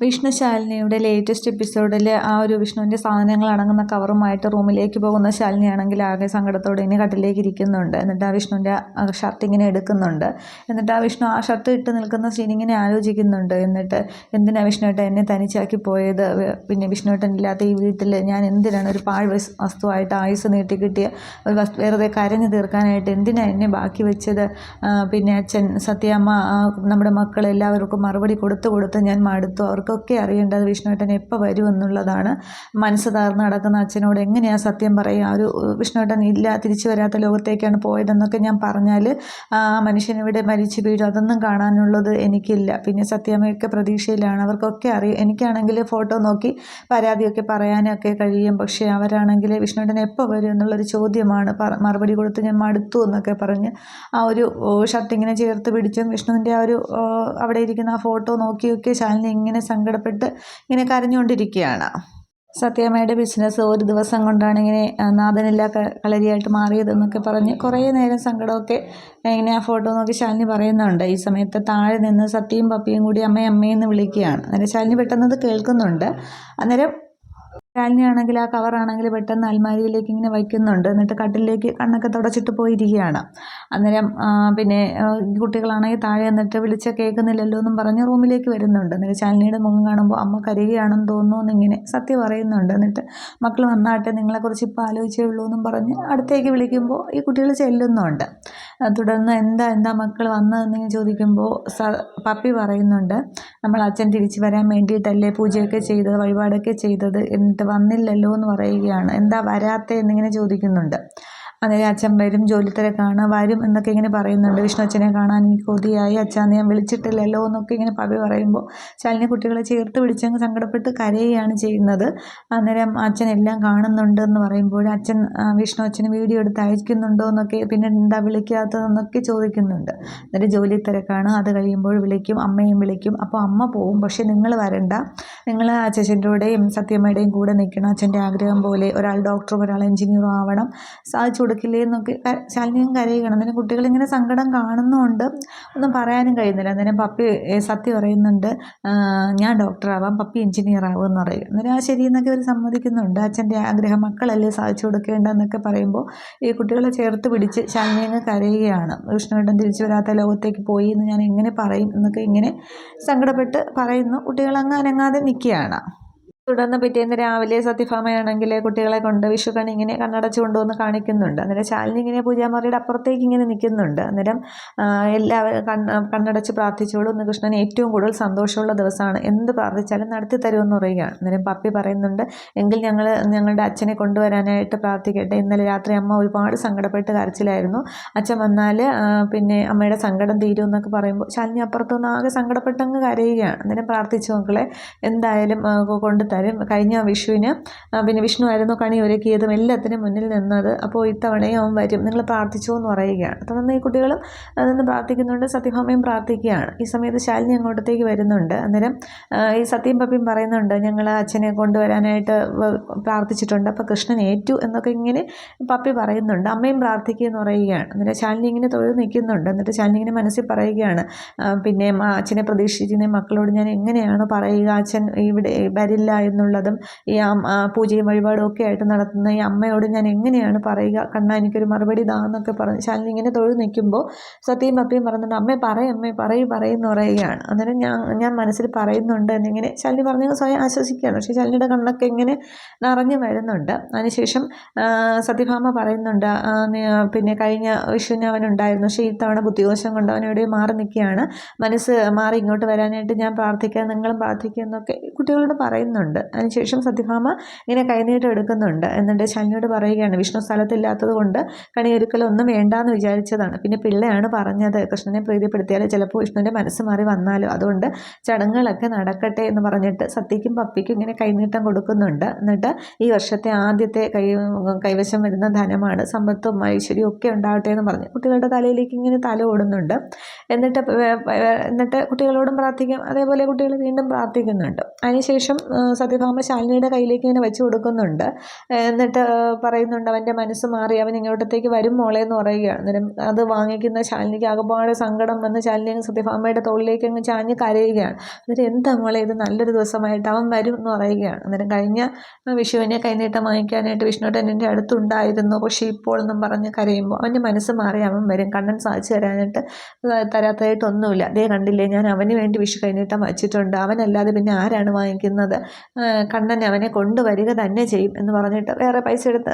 Vishnu ശാലിനിയുടെ latest എപ്പിസോഡിൽ ആ ഒരു വിഷ്ണുവിൻ്റെ സാധനങ്ങൾ അടങ്ങുന്ന കവറുമായിട്ട് റൂമിലേക്ക് പോകുന്ന ശാലിനിയാണെങ്കിൽ ആകെ സങ്കടത്തോടെ ഇനി കട്ടിലേക്ക് ഇരിക്കുന്നുണ്ട്. എന്നിട്ട് ആ വിഷ്ണുവിൻ്റെ ഷർട്ട് ഇങ്ങനെ എടുക്കുന്നുണ്ട്. എന്നിട്ട് ആ വിഷ്ണു ആ ഷർട്ട് ഇട്ട് നിൽക്കുന്ന സീൻ ഇങ്ങനെ ആലോചിക്കുന്നുണ്ട്. എന്നിട്ട് എന്തിനാ വിഷ്ണുവേട്ടൻ എന്നെ തനിച്ചാക്കി പോയത്, പിന്നെ വിഷ്ണുവേട്ടൻ ഇല്ലാത്ത ഈ വീട്ടിൽ ഞാൻ എന്തിനാണ് ഒരു പാഴ് വസ്തുവായിട്ട് ആയുസ് നീട്ടി കിട്ടിയ ഒരു വെറുതെ കരഞ്ഞു തീർക്കാനായിട്ട് എന്തിനാ എന്നെ ബാക്കി വെച്ചത്. പിന്നെ അച്ഛൻ, സത്യമ്മ, നമ്മുടെ മക്കൾ എല്ലാവർക്കും മറുപടി കൊടുത്ത് ഞാൻ മടുത്തു. അവർക്കൊക്കെ അറിയേണ്ടത് വിഷ്ണുവേട്ടൻ എപ്പോൾ വരും എന്നുള്ളതാണ്. മനസ്സ് തകർന്ന് നടക്കുന്ന അച്ഛനോട് എങ്ങനെയാണ് സത്യം പറയുക, ഒരു വിഷ്ണുവേട്ടൻ ഇല്ല, തിരിച്ചു വരാത്ത ലോകത്തേക്കാണ് പോയതെന്നൊക്കെ ഞാൻ പറഞ്ഞാൽ ആ മനുഷ്യനിവിടെ മരിച്ചു വീഴും. അതൊന്നും കാണാനുള്ളത് എനിക്കില്ല. പിന്നെ സത്യമ്മയൊക്കെ പ്രതീക്ഷയിലാണ്. അവർക്കൊക്കെ അറിയാം. എനിക്കാണെങ്കിൽ ഫോട്ടോ നോക്കി പരാതിയൊക്കെ പറയാനൊക്കെ കഴിയും. പക്ഷേ അവരാണെങ്കിൽ വിഷ്ണുവേട്ടൻ എപ്പോൾ വരും എന്നുള്ളൊരു ചോദ്യമാണ്. മറുപടി കൊടുത്ത് ഞാൻ മടുത്തു എന്നൊക്കെ പറഞ്ഞ് ആ ഒരു ഷർട്ട് ഇങ്ങനെ ചേർത്ത് പിടിച്ചും വിഷ്ണുവിൻ്റെ ആ ഒരു അവിടെ ഇരിക്കുന്ന ആ ഫോട്ടോ നോക്കിയൊക്കെ ശാലിനി ഇങ്ങനെ സങ്കടപ്പെട്ട് ഇങ്ങനെ കരഞ്ഞുകൊണ്ടിരിക്കുകയാണ്. സത്യമ്മയുടെ ബിസിനസ് ഒരു ദിവസം കൊണ്ടാണ് ഇങ്ങനെ നാഥനില്ലാ കളരിയായിട്ട് മാറിയതെന്നൊക്കെ പറഞ്ഞ് കുറേ നേരം സങ്കടമൊക്കെ ഇങ്ങനെ ആ ഫോട്ടോ നോക്കി ശാലിനി പറയുന്നുണ്ട്. ഈ സമയത്ത് താഴെ നിന്ന് സത്യയും പപ്പിയും കൂടി അമ്മയെന്ന് വിളിക്കുകയാണ്. അന്നേരം ശാലിനി പെട്ടെന്ന് കേൾക്കുന്നുണ്ട്. അന്നേരം ശാലിനിയാണെങ്കിൽ ആ കവറാണെങ്കിൽ പെട്ടെന്ന് അൽമാരിയിലേക്ക് ഇങ്ങനെ വയ്ക്കുന്നുണ്ട്. എന്നിട്ട് കട്ടിലേക്ക് കണ്ണൊക്കെ തുടച്ചിട്ട് പോയിരിക്കുകയാണ്. അന്നേരം പിന്നെ കുട്ടികളാണെങ്കിൽ താഴെ എന്നിട്ട് വിളിച്ച കേൾക്കുന്നില്ലല്ലോ എന്നും പറഞ്ഞ് റൂമിലേക്ക് വരുന്നുണ്ട്. എന്നിട്ട് ശാലിനിയുടെ മുഖം കാണുമ്പോൾ അമ്മ കരയുകയാണെന്ന് തോന്നുന്നു എന്നിങ്ങനെ സത്യം പറയുന്നുണ്ട്. എന്നിട്ട് മക്കൾ വന്നാട്ടെ, നിങ്ങളെക്കുറിച്ച് ഇപ്പോൾ ആലോചിച്ചേ ഉള്ളൂ എന്നും പറഞ്ഞ് അടുത്തേക്ക് വിളിക്കുമ്പോൾ ഈ കുട്ടികൾ ചെല്ലുന്നുണ്ട്. തുടർന്ന് എന്താ മക്കൾ വന്നതെന്നിങ്ങനെ ചോദിക്കുമ്പോൾ പപ്പി പറയുന്നുണ്ട്, നമ്മൾ അച്ഛൻ തിരിച്ചു വരാൻ വേണ്ടിയിട്ടല്ലേ പൂജയൊക്കെ ചെയ്തത്, വഴിപാടൊക്കെ ചെയ്തത്, എന്നിട്ട് വന്നില്ലല്ലോ എന്ന് പറയുകയാണ്. എന്താ വരാത്തത് എന്നിങ്ങനെ ചോദിക്കുന്നുണ്ട്. അന്നേരം അച്ഛൻ വരും, ജോലി തിരക്കാണ്, വരും എന്നൊക്കെ ഇങ്ങനെ പറയുന്നുണ്ട്. വിഷ്ണു അച്ഛനെ കാണാൻ എനിക്ക് കൊതിയായി, അച്ഛാന്ന് ഞാൻ വിളിച്ചിട്ടില്ലല്ലോ എന്നൊക്കെ ഇങ്ങനെ പപ്പി പറയുമ്പോൾ ശാലിനി കുട്ടികളെ ചേർത്ത് പിടിച്ചങ്ങ് സങ്കടപ്പെട്ട് കരയുകയാണ് ചെയ്യുന്നത്. അന്നേരം അച്ഛൻ എല്ലാം കാണുന്നുണ്ട് എന്ന് പറയുമ്പോൾ അച്ഛൻ വിഷ്ണു അച്ഛന് വീഡിയോ എടുത്ത് അയക്കുന്നുണ്ടോ എന്നൊക്കെ, പിന്നെ എന്താ വിളിക്കാത്തതെന്നൊക്കെ ചോദിക്കുന്നുണ്ട്. എന്നിട്ട് ജോലി തിരക്കാണ്, അത് കഴിയുമ്പോൾ വിളിക്കും, അമ്മയും വിളിക്കും, അപ്പോൾ അമ്മ പോവും, പക്ഷേ നിങ്ങൾ വരണ്ട, നിങ്ങൾ അച്ഛൻ്റെയും സത്യമ്മയുടെയും കൂടെ നിൽക്കണം, അച്ഛൻ്റെ ആഗ്രഹം പോലെ ഒരാൾ ഡോക്ടറും ഒരാൾ എഞ്ചിനീയറും ആവണം, സാധിച്ചു കൊടുക്കില്ലേ എന്നൊക്കെ ശാലിനിയും കരയുകയാണ്. അന്നേരം കുട്ടികളിങ്ങനെ സങ്കടം കാണുന്നുണ്ട്, ഒന്നും പറയാനും കഴിയുന്നില്ല. അന്നേരം പപ്പി സത്യം പറയുന്നുണ്ട്, ഞാൻ ഡോക്ടറാവാം, പപ്പി എഞ്ചിനീയർ ആവും എന്ന് പറയും. അന്നേരം ആ ശരി എന്നൊക്കെ അവർ സമ്മതിക്കുന്നുണ്ട്. അച്ഛൻ്റെ ആഗ്രഹം മക്കളല്ലേ സാധിച്ചു കൊടുക്കേണ്ടതെന്നൊക്കെ പറയുമ്പോൾ ഈ കുട്ടികളെ ചേർത്ത് പിടിച്ച് ശാലിനി അങ്ങ് കരയുകയാണ്. വിഷ്ണുവേട്ടൻ തിരിച്ചു വരാത്ത ലോകത്തേക്ക് പോയി എന്ന് ഞാൻ എങ്ങനെ പറയും എന്നൊക്കെ ഇങ്ങനെ സങ്കടപ്പെട്ട് പറയുന്നു. കുട്ടികളങ്ങ് അനങ്ങാതെ നിൽക്കുകയാണ്. തുടർന്ന് പിറ്റേന്ന് രാവിലെ സത്യഭാമയാണെങ്കിൽ കുട്ടികളെ കൊണ്ട് വിഷുക്കണി ഇങ്ങനെ കണ്ണടച്ച് കൊണ്ടുവന്ന് കാണിക്കുന്നുണ്ട്. അന്നേരം ശാലിനി ഇങ്ങനെ പൂജാമുറിയുടെ അപ്പുറത്തേക്ക് ഇങ്ങനെ നിൽക്കുന്നുണ്ട്. അന്നേരം എല്ലാവരും കണ്ണടച്ച് പ്രാർത്ഥിച്ചോളൂ, ഇന്ന് കൃഷ്ണന് ഏറ്റവും കൂടുതൽ സന്തോഷമുള്ള ദിവസമാണ്, എന്ത് പ്രാർത്ഥിച്ചാലും നടത്തി തരുമെന്ന് പറയുകയാണ്. അന്നേരം പപ്പി പറയുന്നുണ്ട്, എങ്കിൽ ഞങ്ങളുടെ അച്ഛനെ കൊണ്ടുവരാനായിട്ട് പ്രാർത്ഥിക്കട്ടെ. ഇന്നലെ രാത്രി അമ്മ ഒരുപാട് സങ്കടപ്പെട്ട് കരച്ചിലായിരുന്നു, അച്ഛൻ വന്നാൽ പിന്നെ അമ്മയുടെ സങ്കടം തീരും എന്നൊക്കെ പറയുമ്പോൾ ശാലിനി അപ്പുറത്തുനിന്ന് ആകെ സങ്കടപ്പെട്ടങ്ങ് കരയുകയാണ്. അന്നേരം പ്രാർത്ഥിച്ചു മക്കളെ, എന്തായാലും കൊണ്ടുതരും. കഴിഞ്ഞ വിഷുവിന് പിന്നെ വിഷ്ണു ആയിരുന്നു കണി ഒരുക്കിയതും എല്ലാത്തിനും മുന്നിൽ നിന്നത്, അപ്പോൾ ഇത്തവണയും അവൻ വരും, നിങ്ങൾ പ്രാർത്ഥിച്ചോ എന്ന് പറയുകയാണ്. തുടർന്ന് ഈ കുട്ടികളും നിന്ന് പ്രാർത്ഥിക്കുന്നുണ്ട്, സത്യഭാമയും പ്രാർത്ഥിക്കുകയാണ്. ഈ സമയത്ത് ശാലിനി അങ്ങോട്ടത്തേക്ക് വരുന്നുണ്ട്. അന്നേരം ഈ സത്യം പപ്പിയും പറയുന്നുണ്ട്, ഞങ്ങൾ അച്ഛനെ കൊണ്ടുവരാനായിട്ട് പ്രാർത്ഥിച്ചിട്ടുണ്ട്, അപ്പോൾ കൃഷ്ണൻ ഏറ്റു എന്നൊക്കെ ഇങ്ങനെ പപ്പി പറയുന്നുണ്ട്. അമ്മയും പ്രാർത്ഥിക്കുക എന്ന് പറയുകയാണ്. അന്നേരം ശാലിനി ഇങ്ങനെ തൊഴുത് നിൽക്കുന്നുണ്ട്. എന്നിട്ട് ശാലിനി ഇങ്ങനെ മനസ്സിൽ പറയുകയാണ്, പിന്നെ അച്ഛനെ പ്രതീക്ഷിച്ചിരുന്ന മക്കളോട് ഞാൻ എങ്ങനെയാണ് പറയുക, അച്ഛൻ ഇവിടെ വരില്ല എന്നുള്ളതും ഈ പൂജയും വഴിപാടും ഒക്കെ ആയിട്ട് നടത്തുന്ന ഈ അമ്മയോട് ഞാൻ എങ്ങനെയാണ് പറയുക, കണ്ണാ എനിക്കൊരു മറുപടി എന്നൊക്കെ പറഞ്ഞ് ശാലിനി ഇങ്ങനെ തൊഴുത് നിൽക്കുമ്പോൾ സത്യയും പപ്പിയും പറയുന്നുണ്ട്, അമ്മേ പറയുമെന്ന് പറയുകയാണ്. അന്നേരം ഞാൻ മനസ്സിൽ പറയുന്നുണ്ട് എന്നിങ്ങനെ ശാലിനി പറഞ്ഞ് സ്വയം ആശ്വസിക്കുകയാണ്. പക്ഷേ ശാലിനിയുടെ കണ്ണൊക്കെ ഇങ്ങനെ നിറഞ്ഞു വരുന്നുണ്ട്. അതിനുശേഷം സത്യഭാമ പറയുന്നുണ്ട്, പിന്നെ കഴിഞ്ഞ വിഷുവിന് അവനുണ്ടായിരുന്നു, പക്ഷേ ഇത്തവണ ബുദ്ധിദോഷം കൊണ്ട് അവനെവിടെ മാറി നിൽക്കുകയാണ്, മനസ്സ് മാറി ഇങ്ങോട്ട് വരാനായിട്ട് ഞാൻ പ്രാർത്ഥിക്കാം, നിങ്ങളും പ്രാർത്ഥിക്കുക എന്നൊക്കെ കുട്ടികളോട് പറയുന്നുണ്ട്. അതിനുശേഷം സത്യഭാമ ഇങ്ങനെ കൈനീട്ടം എടുക്കുന്നുണ്ട്. എന്നിട്ട് ശാലിനിയോട് പറയുകയാണ്, വിഷ്ണു സ്ഥലത്തില്ലാത്തത് കൊണ്ട് കണിയൊരുക്കലൊന്നും വേണ്ടാന്ന് വിചാരിച്ചതാണ്, പിന്നെ പിള്ളയാണ് പറഞ്ഞത്, കൃഷ്ണനെ പ്രീതിപ്പെടുത്തിയാൽ ചിലപ്പോൾ വിഷ്ണുവിൻ്റെ മനസ്സ് മാറി വന്നാലോ, അതുകൊണ്ട് ചടങ്ങുകളൊക്കെ നടക്കട്ടെ എന്ന് പറഞ്ഞിട്ട് സത്യയ്ക്കും പപ്പിക്കും ഇങ്ങനെ കൈനീട്ടം കൊടുക്കുന്നുണ്ട്. എന്നിട്ട് ഈ വർഷത്തെ ആദ്യത്തെ കൈവശം വരുന്ന ധനമാണ്, സമ്പത്തും ഐശ്വര്യവും ഒക്കെ ഉണ്ടാവട്ടെ എന്ന് പറഞ്ഞ് കുട്ടികളുടെ തലയിലേക്ക് ഇങ്ങനെ തല ഓടുന്നുണ്ട്. എന്നിട്ട് കുട്ടികളോടും പ്രാർത്ഥിക്കും, അതേപോലെ കുട്ടികൾ വീണ്ടും പ്രാർത്ഥിക്കുന്നുണ്ട്. അതിനുശേഷം സത്യഭാമ ശാലിനിയുടെ കയ്യിലേക്ക് ഇങ്ങനെ വെച്ച് കൊടുക്കുന്നുണ്ട്. എന്നിട്ട് പറയുന്നുണ്ട് അവൻ്റെ മനസ്സ് മാറി അവൻ ഇങ്ങോട്ടത്തേക്ക് വരും മോളെ എന്ന് പറയുകയാണ്. അന്നേരം അത് വാങ്ങിക്കുന്ന ശാലിനിക്ക് ആകപ്പാടെ സങ്കടം വന്ന് ശാലിനി അങ്ങ് സത്യഭാമയുടെ തോളിലേക്ക് അങ്ങ് ചാഞ്ഞ് കരയുകയാണ്. എന്നിട്ട് എന്താ മോളെ ഇത് നല്ലൊരു ദിവസമായിട്ട് അവൻ വരും എന്ന് പറയുകയാണ്. അന്നേരം കഴിഞ്ഞ വിഷുവിനെ കൈനീട്ടം വാങ്ങിക്കാനായിട്ട് വിഷ്ണുട്ടൻ എൻ്റെ അടുത്തുണ്ടായിരുന്നു, പക്ഷേ ഇപ്പോൾ എന്നും പറഞ്ഞ് കരയുമ്പോൾ അവൻ്റെ മനസ്സ് മാറി അവൻ വരും, കണ്ണൻ സാധിച്ചു തരാനായിട്ട് തരാത്തതായിട്ടൊന്നുമില്ല, അതേ കണ്ടില്ലേ ഞാൻ അവന് വേണ്ടി വിഷു കൈനീട്ടം വച്ചിട്ടുണ്ട്, അവനല്ലാതെ പിന്നെ ആരാണ് വാങ്ങിക്കുന്നത്, കണ്ണൻ അവനെ കൊണ്ടുവരിക തന്നെ ചെയ്യും എന്ന് പറഞ്ഞിട്ട് വേറെ പൈസ എടുത്ത്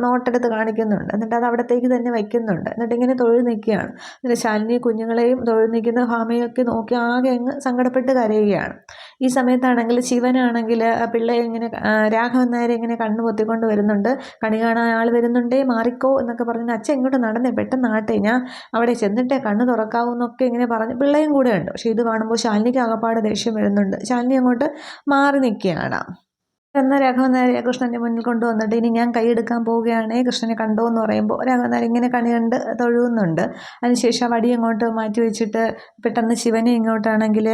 നോട്ടെടുത്ത് കാണിക്കുന്നുണ്ട്. എന്നിട്ട് അത് അവിടത്തേക്ക് തന്നെ വയ്ക്കുന്നുണ്ട്. എന്നിട്ട് ഇങ്ങനെ തൊഴിൽ നിൽക്കുകയാണ്. എന്നിട്ട് ശാലിനി കുഞ്ഞുങ്ങളെയും തൊഴിൽ നിൽക്കുന്ന ഭാമയൊക്കെ നോക്കി ആകെ അങ്ങ് സങ്കടപ്പെട്ട് കരയുകയാണ്. ഈ സമയത്താണെങ്കിൽ ശിവനാണെങ്കിൽ പിള്ളയെ ഇങ്ങനെ രാഘവൻ നായരെ ഇങ്ങനെ കണ്ണു പൊത്തിക്കൊണ്ട് വരുന്നുണ്ട്. കണി കാണാൻ ആൾ വരുന്നുണ്ടേ മാറിക്കോ എന്നൊക്കെ പറഞ്ഞ് അച്ഛൻ ഇങ്ങോട്ട് നടന്നേ പെട്ടെന്ന് ആട്ടെ, ഞാൻ അവിടെ ചെന്നിട്ടേ കണ്ണ് തുറക്കാവൂ എന്നൊക്കെ ഇങ്ങനെ പറഞ്ഞ് പിള്ളയും കൂടെ ഉണ്ട്. പക്ഷേ ഇത് കാണുമ്പോൾ ശാലിനിക്ക് ആകപ്പാട് ദേഷ്യം വരുന്നുണ്ട്. ശാലിനി അങ്ങോട്ട് മാറി നിൽക്കുകയാണ്. എന്നാൽ രാഘവൻ നായരെ കൃഷ്ണൻ്റെ മുന്നിൽ കൊണ്ടുവന്നിട്ട് ഇനി ഞാൻ കൈയെടുക്കാൻ പോവുകയാണേ കൃഷ്ണനെ കണ്ടോ എന്ന് പറയുമ്പോൾ രാഘവൻ നായർ ഇങ്ങനെ കണി കണ്ട് തൊഴുകുന്നുണ്ട്. അതിനുശേഷം വടി അങ്ങോട്ട് മാറ്റി വെച്ചിട്ട് പെട്ടെന്ന് ശിവനെ ഇങ്ങോട്ടാണെങ്കിൽ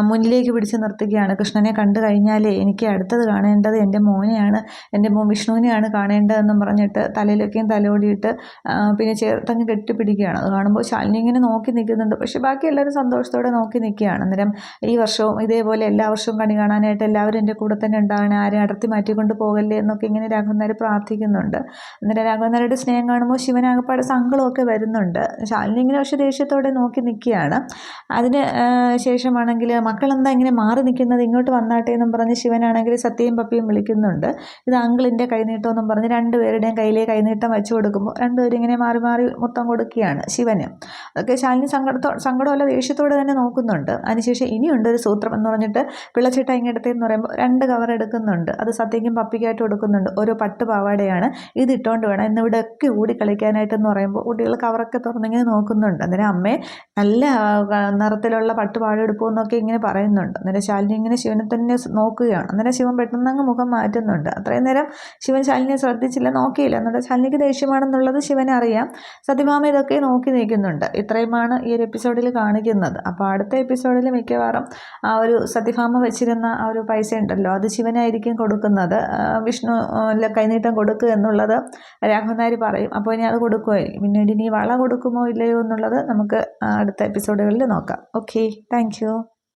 മുന്നിലേക്ക് പിടിച്ച് നിർത്തുകയാണ്. കൃഷ്ണനെ കണ്ടു കഴിഞ്ഞാലേ എനിക്ക് അടുത്തത് കാണേണ്ടത് എൻ്റെ മോനെയാണ്, എൻ്റെ മോൻ വിഷ്ണുവിനെയാണ് കാണേണ്ടതെന്നും പറഞ്ഞിട്ട് തലയിലൊക്കെയും തലോടിയിട്ട് പിന്നെ ചേർത്തങ്ങ് കെട്ടിപ്പിടിക്കുകയാണ്. അത് കാണുമ്പോൾ ശാലിനി ഇങ്ങനെ നോക്കി നിൽക്കുന്നുണ്ട്. പക്ഷേ ബാക്കി എല്ലാവരും സന്തോഷത്തോടെ നോക്കി നിൽക്കുകയാണ്. അന്നേരം ഈ വർഷവും ഇതേപോലെ എല്ലാ വർഷവും കണി കാണാനായിട്ട് എല്ലാവരും എൻ്റെ കൂടെ തന്നെ ഉണ്ടാകണം, ആരെ അടർത്തി മാറ്റിക്കൊണ്ട് പോകല്ലേ എന്നൊക്കെ ഇങ്ങനെ രാഘവൻ നായർ പ്രാർത്ഥിക്കുന്നുണ്ട്. അന്നേരം രാഘവൻ നായരുടെ സ്നേഹം കാണുമ്പോൾ ശിവനാകപ്പാട് സങ്കടമൊക്കെ വരുന്നുണ്ട്. ശാലിനി ഇങ്ങനെ പക്ഷേ ദേഷ്യത്തോടെ നോക്കി നിൽക്കുകയാണ്. അതിന് ശേഷമാണെങ്കിൽ മക്കളെന്താ ഇങ്ങനെ മാറി നിൽക്കുന്നത്, ഇങ്ങോട്ട് വന്നാട്ടെ എന്നും പറഞ്ഞ് ശിവനാണെങ്കിൽ സത്യയും പപ്പിയും വിളിക്കുന്നുണ്ട്. ഇത് അങ്കിളിൻ്റെ കൈനീട്ടം എന്നും പറഞ്ഞ് രണ്ടുപേരുടെയും കയ്യിലെ കൈനീട്ടം വെച്ച് കൊടുക്കുമ്പോൾ രണ്ടുപേരും ഇങ്ങനെ മാറി മാറി മുത്തം കൊടുക്കുകയാണ് ശിവന്. അതൊക്കെ ശാലിനി സങ്കടമല്ല ദേഷ്യത്തോടെ തന്നെ നോക്കുന്നുണ്ട്. അതിനുശേഷം ഇനിയുണ്ട് ഒരു സൂത്രം എന്ന് പറഞ്ഞിട്ട് പിള്ളച്ചേട്ട ഇങ്ങെടുത്തേന്ന് പറയുമ്പോൾ 2 കവർ എടുക്കുന്നുണ്ട്. അത് സത്യയ്ക്കും പപ്പിക്കായിട്ട് കൊടുക്കുന്നുണ്ട്. ഓരോ പട്ട് പാവാടയാണ്, ഇത് ഇട്ടുകൊണ്ട് വേണം എന്നിവിടെയൊക്കെ ഓടി കളിക്കാനായിട്ടെന്ന് പറയുമ്പോൾ കുട്ടികൾ കവറൊക്കെ തുറന്നിങ്ങനെ നോക്കുന്നുണ്ട്. അന്നേരം അമ്മേ നല്ല നിറത്തിലുള്ള പട്ട് പാവാട എടുക്കുമെന്നൊക്കെ ഇങ്ങനെ പറയുന്നുണ്ട്. അന്നേരം ശാലിനി ഇങ്ങനെ ശിവനെ തന്നെ നോക്കുകയാണ്. അന്നേരം ശിവൻ പെട്ടെന്ന് അങ്ങ് മുഖം മാറ്റുന്നുണ്ട്. അത്രയും നേരം ശിവൻ ശാലിനിയെ ശ്രദ്ധിച്ചില്ല, നോക്കിയില്ല. എന്നിട്ട് ശാലിനിക്ക് ദേഷ്യമാണെന്നുള്ളത് ശിവനെ അറിയാം. സത്യഭാമ ഇതൊക്കെ നോക്കി നിൽക്കുന്നുണ്ട്. ഇത്രയുമാണ് ഈ ഒരു എപ്പിസോഡിൽ കാണിക്കുന്നത്. അപ്പോൾ അടുത്ത എപ്പിസോഡിൽ മിക്കവാറും ആ ഒരു സത്യഭാമ വെച്ചിരുന്ന ആ ഒരു പൈസ ഉണ്ടല്ലോ അത് ശിവനായിരിക്കും കൊടുക്കുന്നത്. വിഷ്ണു കൈനീട്ടം കൊടുക്കുക എന്നുള്ളത് രാഘവൻ നായർ പറയും. അപ്പോൾ ഇനി അത് കൊടുക്കുമായിരിക്കും. പിന്നീട് ഇനി വള കൊടുക്കുമോ ഇല്ലയോ എന്നുള്ളത് നമുക്ക് അടുത്ത എപ്പിസോഡുകളിൽ നോക്കാം. Okay, thank you.